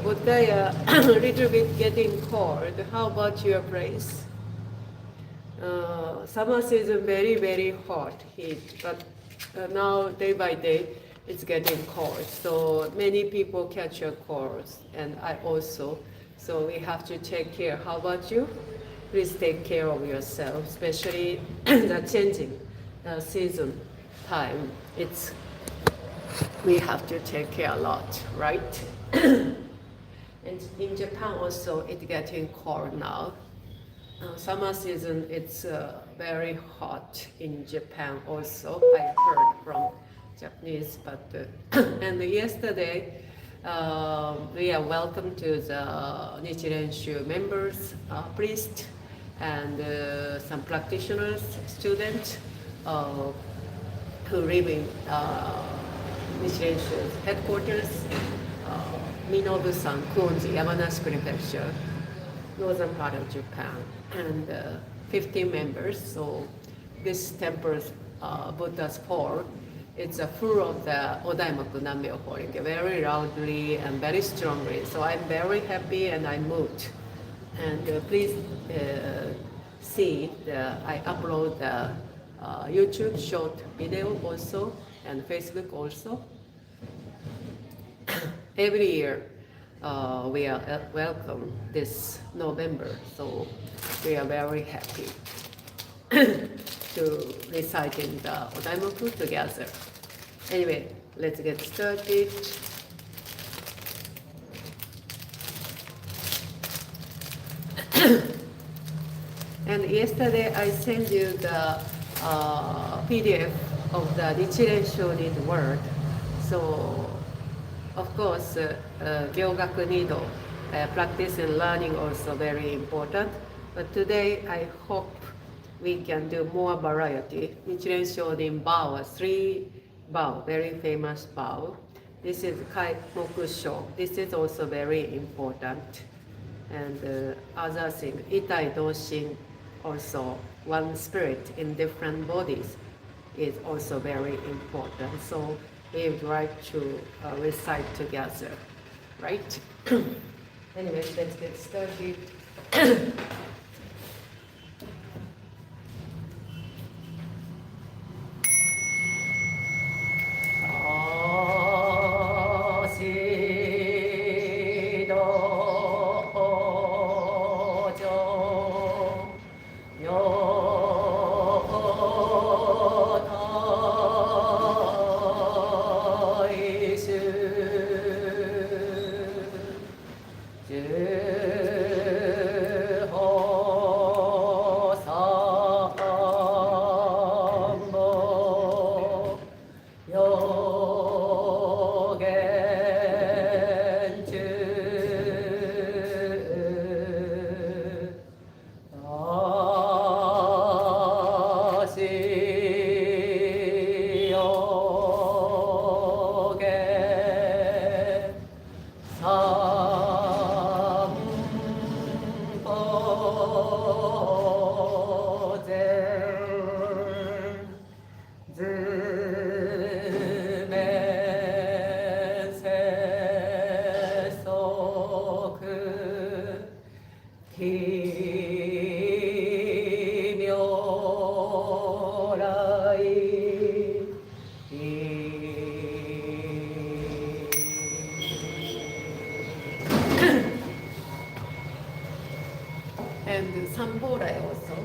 Bodhgaya a little bit getting cold. How about your place? Summer season very, very hot heat, but now day by day it's getting cold. So many people catch a cold, and I also. So we have to take care. How about you? Please take care of yourself, especially the changing season time. We have to take care a lot, right? And in Japan also, it's getting cold now. Summer season, it's very hot in Japan also. I heard from Japanese, but and yesterday we are welcome to the Nichiren Shu members, priests, and some practitioners, students who live in Nichiren Shu's headquarters, Minobu-san, Kuonji, Yamanashi Prefecture, northern part of Japan, and 15 members. So this temple's Buddha's fall, it's full of the Odaimaku Nammyo Horin, very loudly and very strongly. So I'm very happy and I moved. And please see, I upload the YouTube short video also, and Facebook also. Every year we are welcome this November, so we are very happy to recite in the Odaimaku together. Anyway, let's get started. And yesterday I sent you the PDF of the Nichiren Shonin word. So of course, Gyogaku Nido, practice and learning also very important. But today I hope we can do more variety. Nichiren Shonin bow, 3 bow, very famous bow. This is Kai Moku Sho. This is also very important. And other thing, Itai Doshin, also one spirit in different bodies, is also very important. So we would like to recite together, right? Anyway, let's get started. And Samborai also.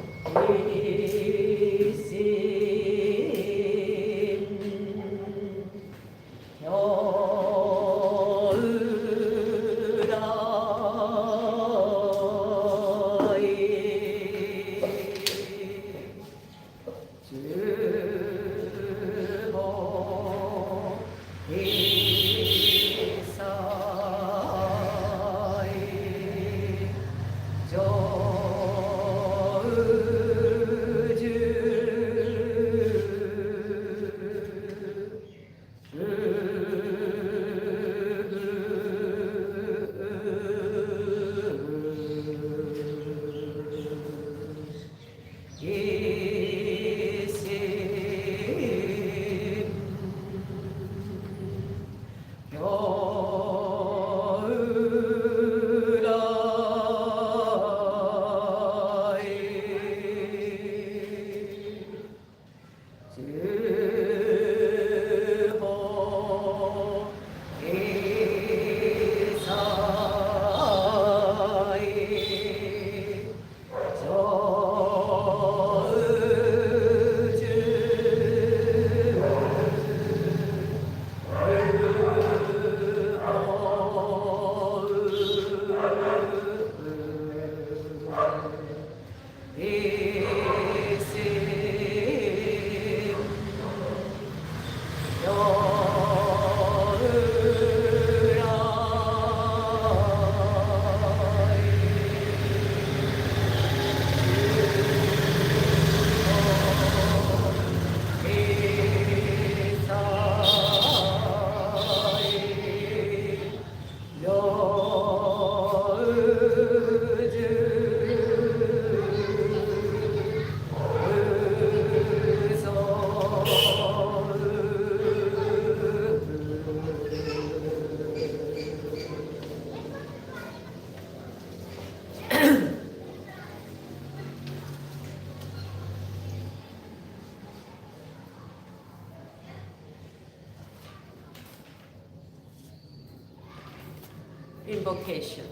Invocation.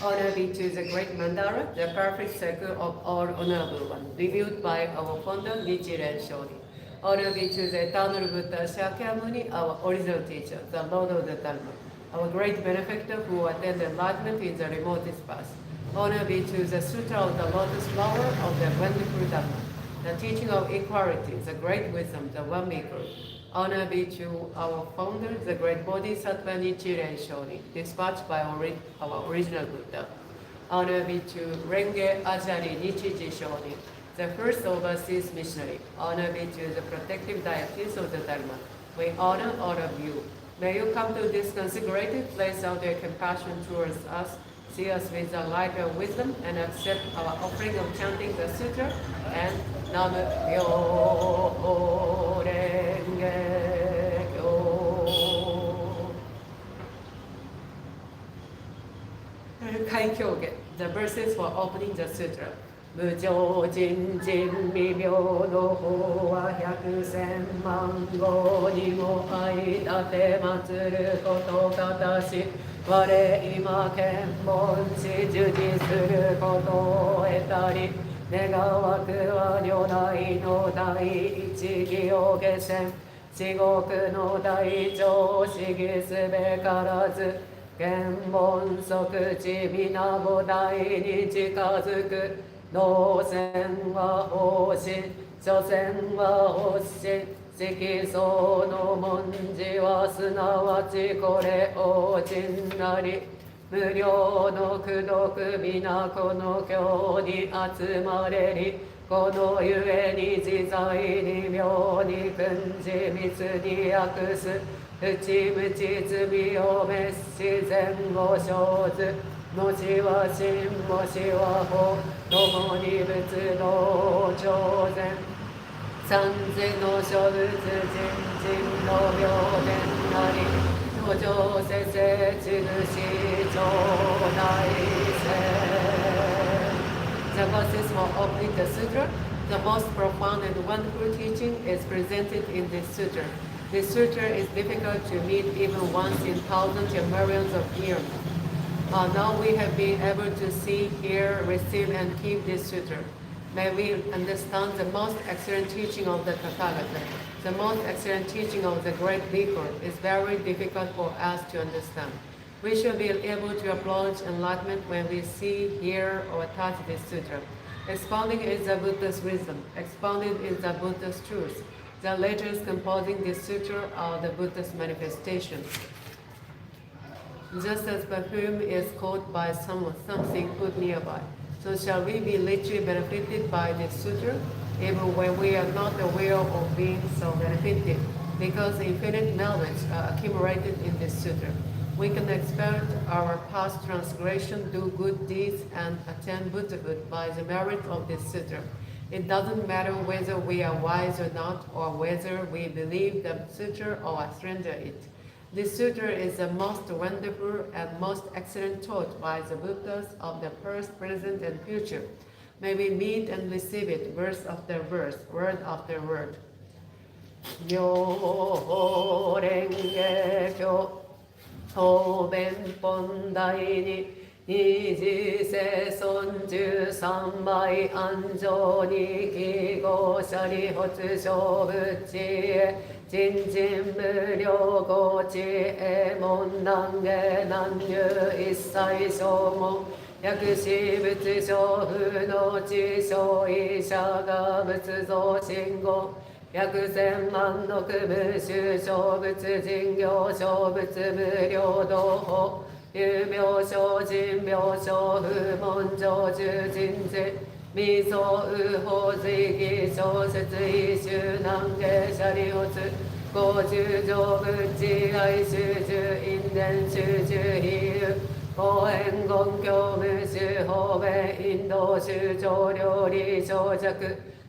Honor be to the great Mandara, the perfect circle of all honorable one, revealed by our founder Nichiren Shu. Honor be to the eternal Buddha Shakyamuni, our original teacher, the Lord of the Dharma, our great benefactor who attained enlightenment in the remotest past. Honor be to the Sutra of the Lotus Flower of the wonderful Dharma, the teaching of equality, the great wisdom, the one maker. Honor be to our founder, the great Bodhisattva Nichiren Shu, dispatched by our original Buddha. Honor be to Renge Ajari Nichiji Shonin, the first overseas missionary. Honor be to the protective deities of the Dharma. We honor all of you. May you come to this consecrated place out your compassion towards us, see us with the light of wisdom, and accept our offering of chanting the sutra and Nam-myoho Renge Kyo. Kaikyoge, the verses for opening the sutra. 無常人人未病の法は百千万号にも間て祀ることかたし我今見聞し受持することを得たり願わくは如来の第一義を下せ至極の大乗を思議すべからず見聞即知皆菩提に近づく道線は方針、所詮は発心、色相の文字はすなわちこれ王人なり、無料の功徳皆この経に集まれり、このゆえに自在に妙に訓示密に訳す、不知無知罪を滅し善を生ず、もしは真もしは法共に仏道上善三世の諸仏人人の病伝なり土上世世地主上大聖 The verses for opening the sutra, the most profound and wonderful teaching is presented in this sutra. This sutra is difficult to meet even once in thousands and millions of years. Now we have been able to see, hear, receive, and keep this sutra. May we understand the most excellent teaching of the Tathagata. The most excellent teaching of the great Bhikkhu is very difficult for us to understand. We should be able to approach enlightenment when we see, hear, or touch this sutra. Expounding is the Buddha's wisdom. Expounding is the Buddha's truth. The letters composing this sutra are the Buddha's manifestations. Just as perfume is caught by something put nearby, so shall we be literally benefited by this sutra, even when we are not aware of being so benefited, because infinite knowledge are accumulated in this sutra. We can expel our past transgression, do good deeds, and attain Buddhahood by the merit of this sutra. It doesn't matter whether we are wise or not, or whether we believe the sutra or surrender it. This sutra is the most wonderful and most excellent taught by the Buddhas of the past, present, and future. May we meet and receive it verse after verse, word after word. Myoho Renge Kyo, Toben Pondai ni 二次世尊13枚安城に記号者利発勝仏地へ人人無料ご知恵門難下難入一切消門薬師仏小風の知小医者が仏像信号約千万の区無修小仏人業小仏無料道法有名小人名小不門上中人事未曾右法随義小説異宗難下者利発高十上仏地愛修十因伝修十比喩公園言教無修法弁引導修上料理小弱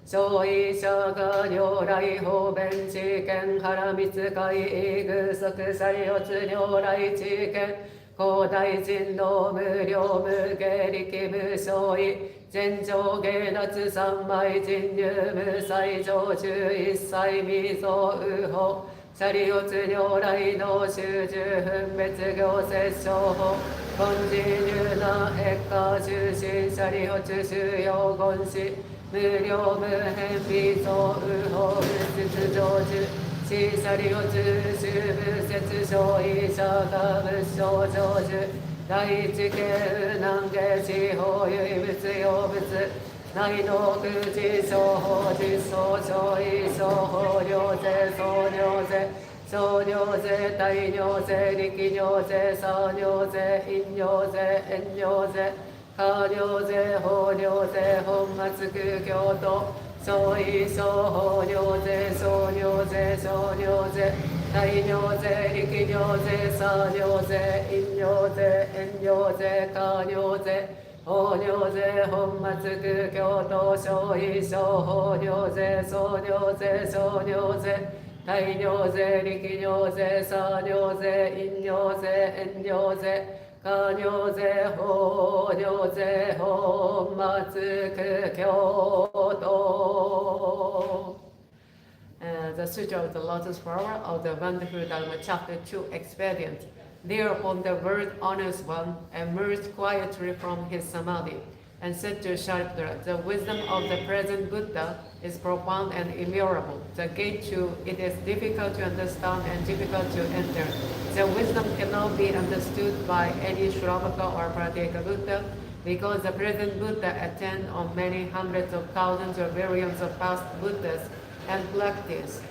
小医者が如来法弁知見原密会偶則者利発如来知見広大人道無量無下力無相違全上下脱三昧人流無最上中一切未曾右法シャリオツ如来の集中分別行摂生法本自入な越下中心シャリオツ収容言子無量無変微増右法物質成就シシャリオツ修部節小医者が仏性成就第一形難下司法唯物用物内の空自小法実相小医小法量税総量税小尿税大尿税力尿税差尿税陰尿税遠尿税下尿税法尿税本末空教徒小医小法尿税小尿税小尿税大尿税力尿税差尿税陰尿税遠尿税下尿税法尿税本末空教徒小医小法尿税小尿税小尿税大尿税力尿税差尿税陰尿税遠尿税下尿税法尿税本末空教徒The Sutra of the Lotus Flower of the Wonderful Dharma, Chapter 2, Expedient. Thereupon the world honors one emerged quietly from his samadhi and said to Shariputra, the wisdom of the present Buddha is profound and immutable. The gate to it is difficult to understand and difficult to enter. The wisdom cannot be understood by any Shravaka or Prateka Buddha because the present Buddha attend on many hundreds of thousands or millions of past Buddhas and practice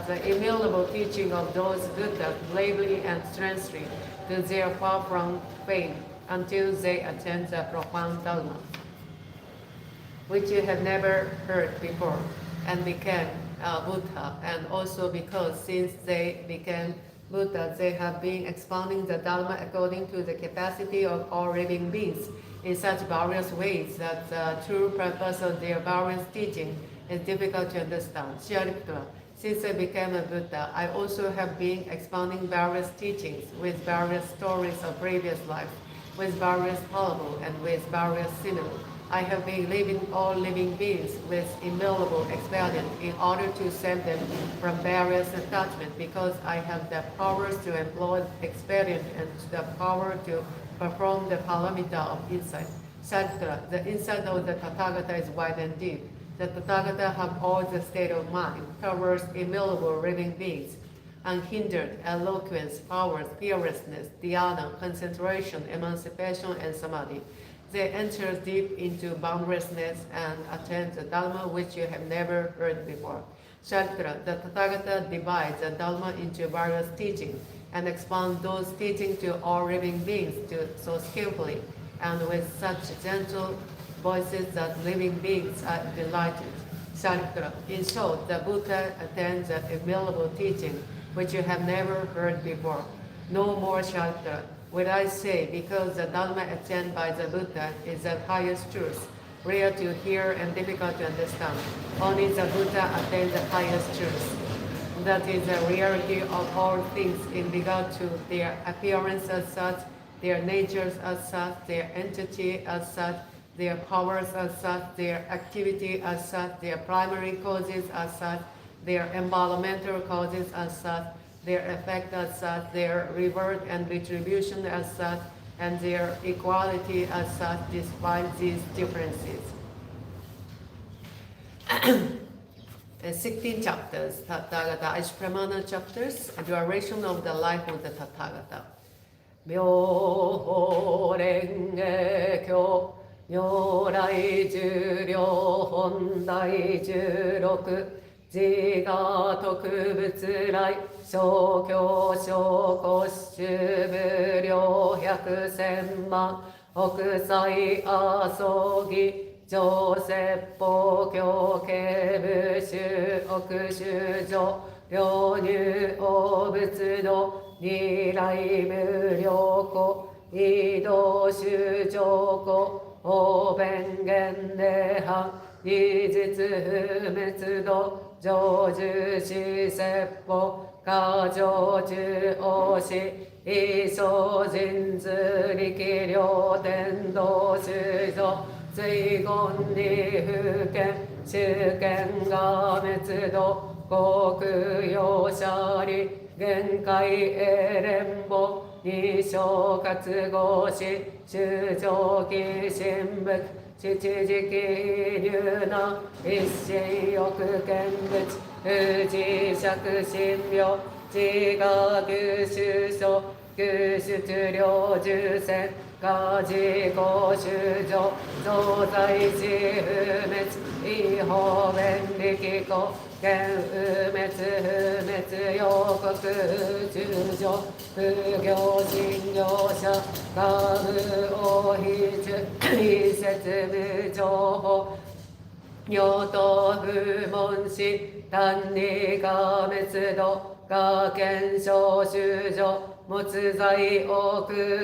the immutable teaching of those Buddhas bravely and strangely to their far from fame until they attain the profound Dharma, which you have never heard before, and became Buddha. And also because since they became Buddha, they have been expounding the Dharma according to the capacity of all living beings in such various ways that the true purpose of their various teaching is difficult to understand. Shariputra, since I became a Buddha, I also have been expounding various teachings with various stories of previous life, with various parables and with various similes. I have been leaving all living beings with immutable expedient in order to save them from various attachments, because I have the powers to employ expedient and the power to perform the paramita of insight. Shariputra, the insight of the Tathagata is wide and deep. The Tathagata have all the state of mind towards immutable living beings, unhindered eloquence, powers, fearlessness, dhyana, concentration, emancipation, and samadhi. They enter deep into boundlessness and attain the Dharma which you have never heard before. Shariputra, the Tathagata divides the Dharma into various teachings and expounds those teachings to all living beings so skillfully and with such gentle voices that living beings are delighted. Shariputra, in short, the Buddha attains the immutable teaching which you have never heard before. No more, Shariputra, would I say, because the Dharma attained by the Buddha is the highest truth, rare to hear and difficult to understand. Only the Buddha attains the highest truth. That is the reality of all things in regard to their appearance as such, their natures as such, their entity as such, their powers as such, their activity as such, their primary causes as such, their environmental causes as such, their effect as such, their reward and retribution as such, and their equality as such despite these differences. 16 chapters, Tathagata Ashpramana chapters, duration of the life of the Tathagata. Myoho Renge Kyo, Nyo Rai Juryo Hondai Juroku, Jiga Toku Butsu Rai, Shokyo Shoko Shuburyo Hyaku Senman, Okusai Asogi, Joseppo Kyo Kebushu Okushujo, Ryonyu Obutsudo, Nirai Muryoko, Ido Shujoko, Obengen Neha, Nijitsu Fumetsudo, Joju Shiseppo, Kajoju Oshi, Iso Jinzu Rikiryo Dendo Shujo, Zuigon ni Fuken, Shuken ga Metsudo, 国用者利限界英連母二小活合し修正期神仏父直入難一心欲見物不自釈神妙自我牛修所牛出量重戦家事公修上増在地不滅違法便力故見不滅不滅予告中上不行信用者家無応非非説無情報用途不問し単にが滅度が検証修上没在奥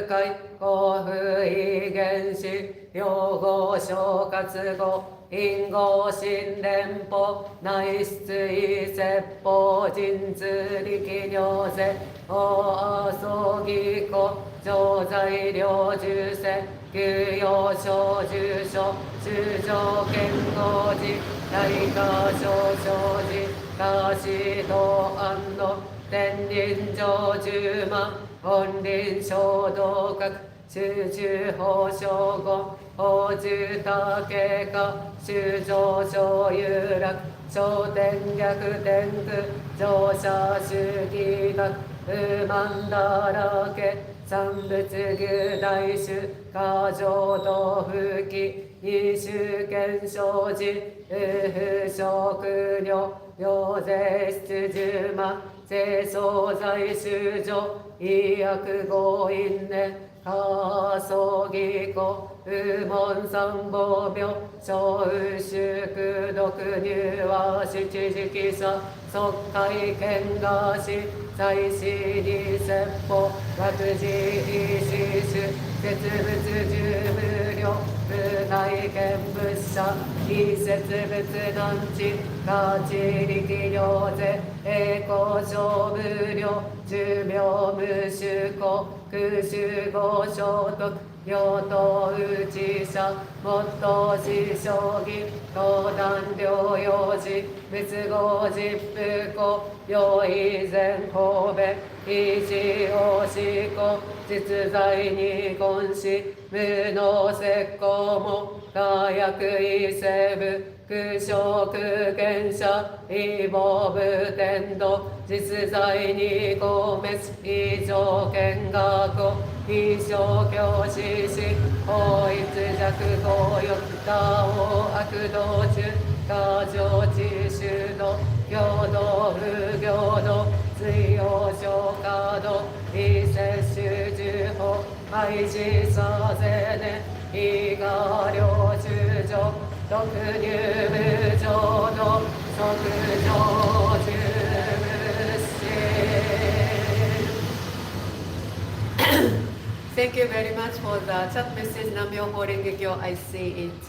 海幸福非原子両合小活後因合心連邦内出異説法人通力量税法遊戯行常在領重戦給与小重症修上健康時大化小生時大師道安の天輪上十万本輪衝動学集中法将軍法中多経過修上小有楽小天逆天空乗車主義学不満だらけ三仏具大衆過剰道不起二種検証時不食料行税出十万税総在修上医薬合因年過葬儀故不問三宝病小雨宿毒入和七時期差即会見がし在死に説法学事意思主説仏十無量不内見仏者非説仏難知価値力量税栄光小無量寿命無修行空集合聖徳両党内者没頭し将棋登壇療養時仏合実不公用意前方便維持法施行実在に根し無の説行も火薬異生部空小空見者異母部天道実在に公滅異常見学非小教師し法一弱合欲他を悪道中過剰知修道行道不行道水曜小化道非摂取重法廃止させね異我領中上特入無常道即上中無心Thank you very much for the chat message. Nam-myoho Renge-kyo. I see it.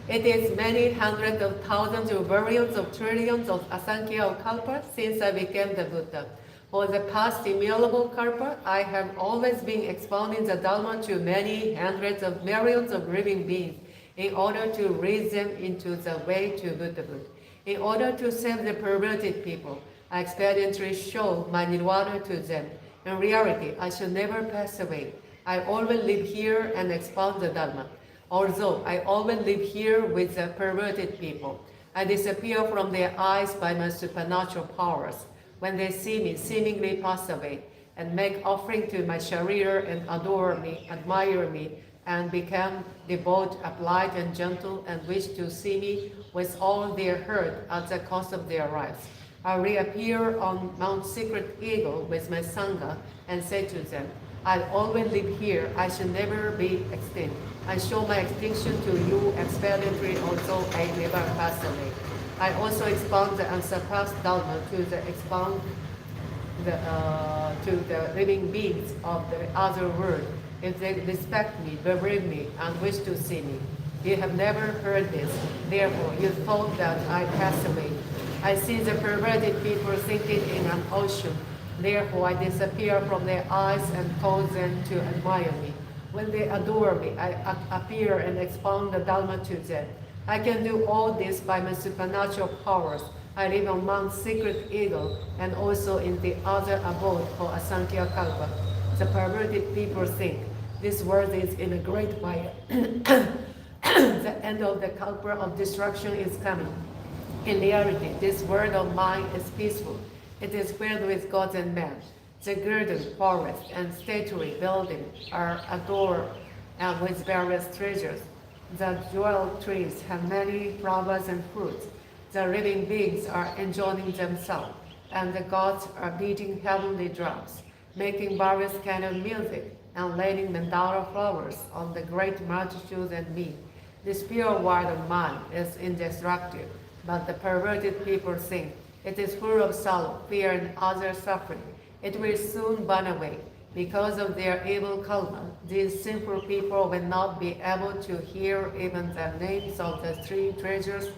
It is many hundreds of thousands of billions of trillions of asankya of kalpa since I became the Buddha. For the past innumerable kalpa, I have always been expounding the Dharma to many hundreds of millions of living beings in order to lead them into the way to Buddhahood. In order to save the perverted people, I expediently show my nirvana to them. In reality, I shall never pass away. I always live here and expound the Dharma. Although I always live here with the perverted people, I disappear from their eyes by my supernatural powers. When they see me seemingly pass away and make offering to my Sharira and adore me, admire me, and become devout, applied, and gentle, and wish to see me with all their heart at the cost of their lives. I reappear on Mount Secret Eagle with my Sangha and say to them, I'll always live here, I shall never be extinct. I show my extinction to you expediently, although I never pass away. I also expound the unsurpassed Dharma to the living beings of the other world, if they respect me, believe me, and wish to see me. You have never heard this, therefore you thought that I passed away. I see the perverted people sinking in an ocean. Therefore I disappear from their eyes and cause them to admire me. When they adore me, I appear and expound the Dharma to them. I can do all this by my supernatural powers. I live among sacred eagle and also in the other abode for Asankhya Kalpa. The perverted people think this world is in a great fire. The end of the Kalpa of destruction is coming. In reality, this world of mine is peaceful. It is filled with gods and men. The garden, forest, and stately building are adorned with various treasures. The jewel trees have many flowers and fruits. The living beings are enjoying themselves, and the gods are beating heavenly drums, making various kind of music, and laying mandala flowers on the great multitude and me. This pure world of mine is indestructible, but the perverted people think it is full of sorrow, fear, and other suffering. It will soon burn away. Because of their evil karma, these sinful people will not be able to hear even the names of the three treasures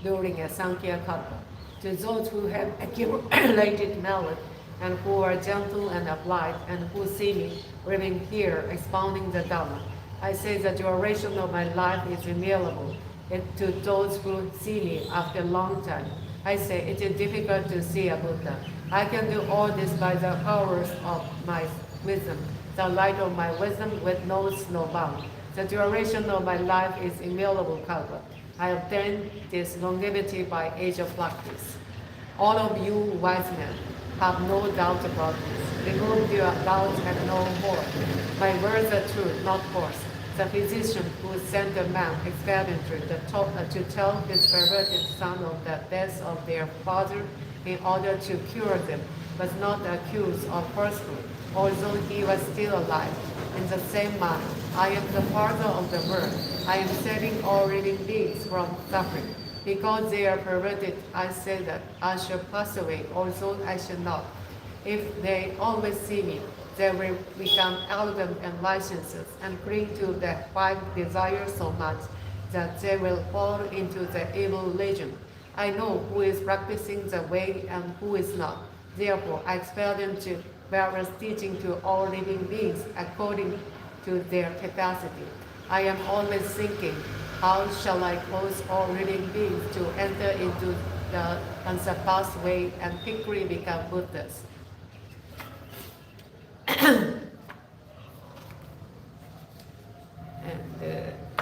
during a Sankhya Kalpa. To those who have accumulated knowledge and who are gentle and upright and who see me living here expounding the Dhamma, I say the duration of my life is immutable. To those who see me after a long time, I say it is difficult to see a Buddha. I can do all this by the powers of my wisdom, the light of my wisdom with no bound. The duration of my life is immutable kalpa. I obtained this longevity by age of practice. All of you wise men have no doubt about this. Remove your doubts and no more. My words are true, not false. The physician who sent a man experimentally to tell his perverted son of the death of their father in order to cure them, was not accused of falsehood, although he was still alive. In the same manner, I am the Father of the world. I am saving all living beings from suffering. Because they are perverted, I say that I shall pass away, although I shall not. If they always see me, they will become arrogant and licentious and cling to their five desires so much that they will fall into the evil legion. I know who is practicing the way and who is not. Therefore, I expel them to various teaching to all living beings according to their capacity. I am always thinking, how shall I cause all living beings to enter into the unsurpassed way and quickly become Buddhas? And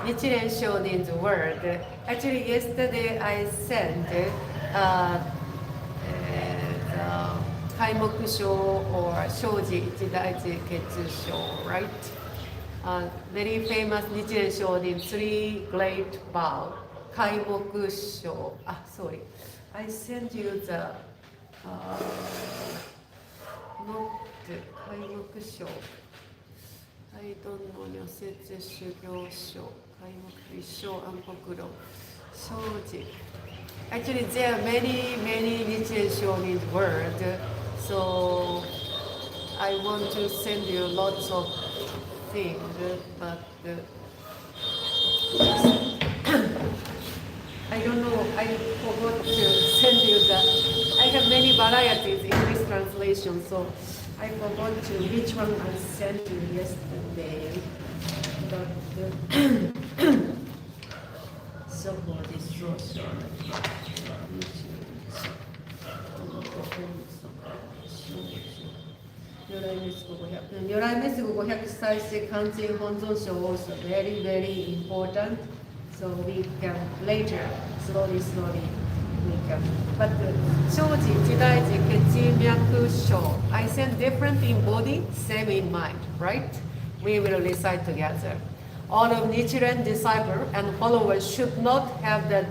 Nichiren Shonin's word. Actually, yesterday I sent the Kaimoku Sho or Shoji Jidaichi Ketsu Sho, right? Very famous Nichiren Shonin, three great vows. Kaimoku Sho. Sorry. I sent you the not the Kaimoku Sho. I don't know, Yosetsu Shugyo Sho, Kaimoku Sho, Ampokuro, Shoji. Actually, there are many Nichiren Shonin words, so I want to send you lots of things, but I don't know, I forgot to send you that. I have many varieties English translation, so I forgot to which one I sent you yesterday. But so for this short. 如来滅世500再生完全本尊書 also very important. So we can later slowly we can. But Shoji Jidaichi Ketsu Sho, I said different in body, same in mind, right? We will recite together. All of Nichiren disciples and followers should not have the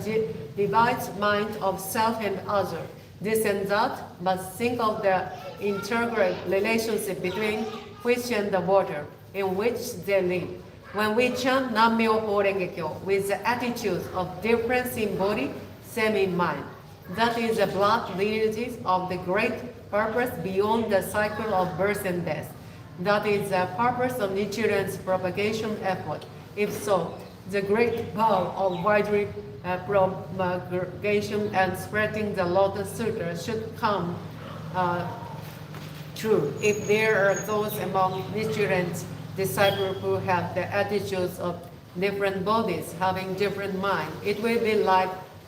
divided mind of self and other, this and that, but think of the integral relationship between fish and the water in which they live. When we chant Nam-myoho Renge-kyo with the attitudes of difference in body, same in mind, that is the blood lineages of the great purpose beyond the cycle of birth and death. That is the purpose of Nichiren's propagation effort. If so, the great vow of widely propagation and spreading the Lotus Sutra should come true. If there are those among Nichiren's disciples who have the attitudes of different bodies, having different minds, it will be like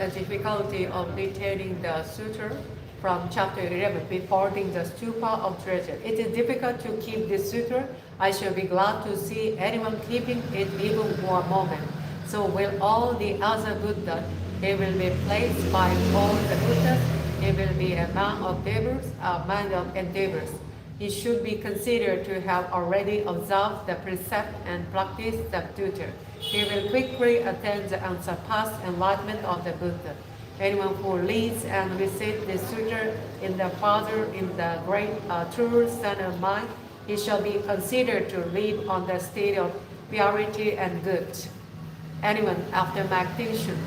the difficulty of retaining the sutra from chapter 11, beholding the stupa of treasure. It is difficult to keep this sutra. I shall be glad to see anyone keeping it even for a moment. So will all the other Buddhas. He will be placed by all the Buddhas. He will be a man of endeavors. He should be considered to have already observed the precept and practiced the tutor. He will quickly attain the unsurpassed enlightenment of the Buddha. Anyone who leads and recites the sutra in the great true center of mind, he shall be considered to live on the state of purity and good. Anyone after meditation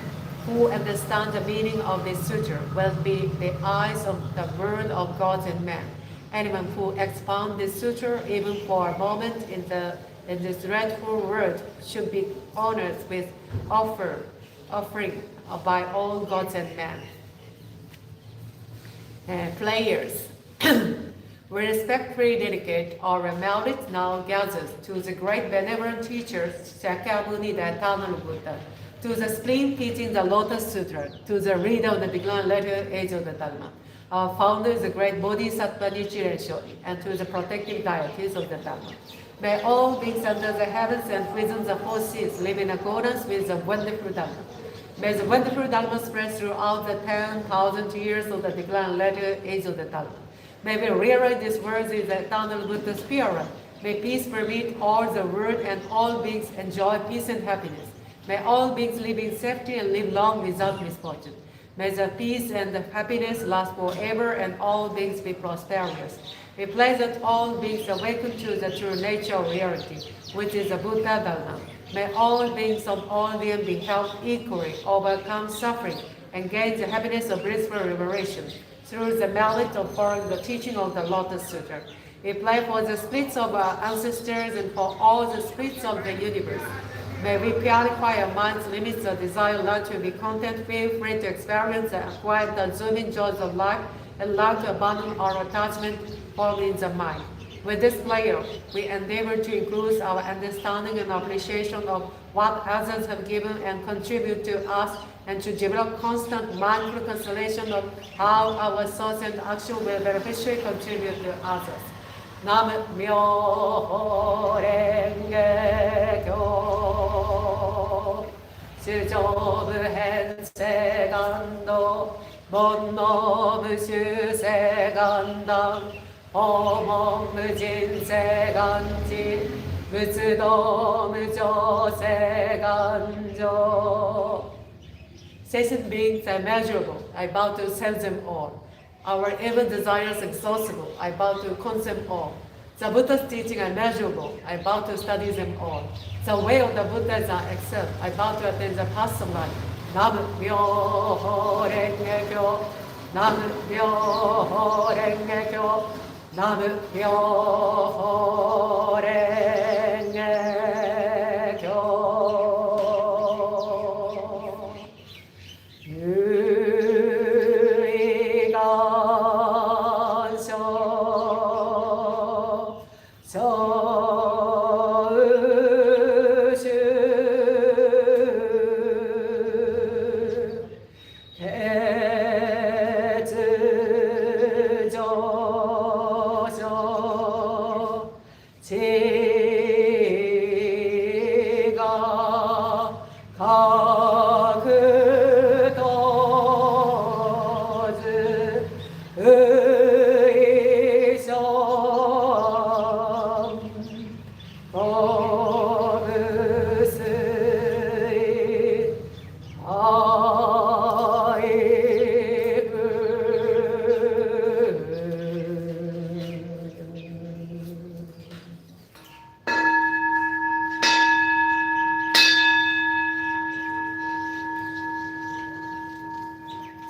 who understands the meaning of this sutra will be the eyes of the world of gods and men. Anyone who expounds this sutra even for a moment in this dreadful world should be honored with offering by all gods and men. Players. We respectfully dedicate our merit now gathers to the great benevolent teacher Shakyamuni, the eternal Buddha, to the supreme teaching the Lotus Sutra, to the reader of the beginning letter age of the Dharma, our founder, the great Bodhisattva Nichiren Shu, and to the protective deities of the Dharma. May all beings under the heavens and prisons of all seas live in accordance with the wonderful Dharma. May the wonderful Dharma spread throughout the 10,000 years of the decline latter age of the Dharma. May we realize these words in the eternal Buddha's spirit. May peace permeate all the world and all beings enjoy peace and happiness. May all beings live in safety and live long without misfortune. May the peace and the happiness last forever and all beings be prosperous. We pray that all beings awaken to the true nature of reality, which is the Buddha Dharma. May all beings of all beings be held equally, overcome suffering, and gain the happiness of blissful liberation through the merit of following the teaching of the Lotus Sutra. We pray for the spirits of our ancestors and for all the spirits of the universe. May we purify our mind's limits of desire, learn to be content, feel free to experience and acquire the zooming joys of life, and learn to abandon our attachment formed in the mind. With this prayer, we endeavor to increase our understanding and appreciation of what others have given and contribute to us, and to develop constant mindful consideration of how our thoughts and action will beneficially contribute to others. Nam-myoho Renge-kyo. Shijobu Hense-gando, Monnobu Shuse-gandang, Homo-mu Jinse-ganji, Mutsudo-mu Jose-ganjo. Sentient beings are measurable. I bow to sense them all. Our evil desires exhaustible. I bow to consume all. The Buddha's teaching are measurable. I bow to study them all. The way of the Buddhas are excelled. I bow to attain the path of life. Nam-myoho Renge-kyo. Nam-myoho Renge-kyo. Nam-myoho Renge-kyo.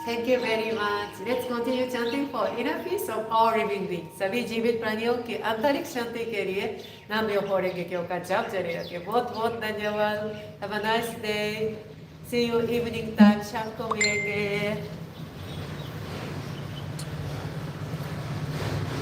Thank you very much. Let's continue chanting for inner peace of all living beings. सभी जीवित प्राणियों की आंतरिक शांति के लिए नाम मयोहो रेंगे-क्यो का जाप जारी रखिए. बहुत बहुत धन्यवाद. Have a nice day. See you evening time. शाम को मिलेंगे.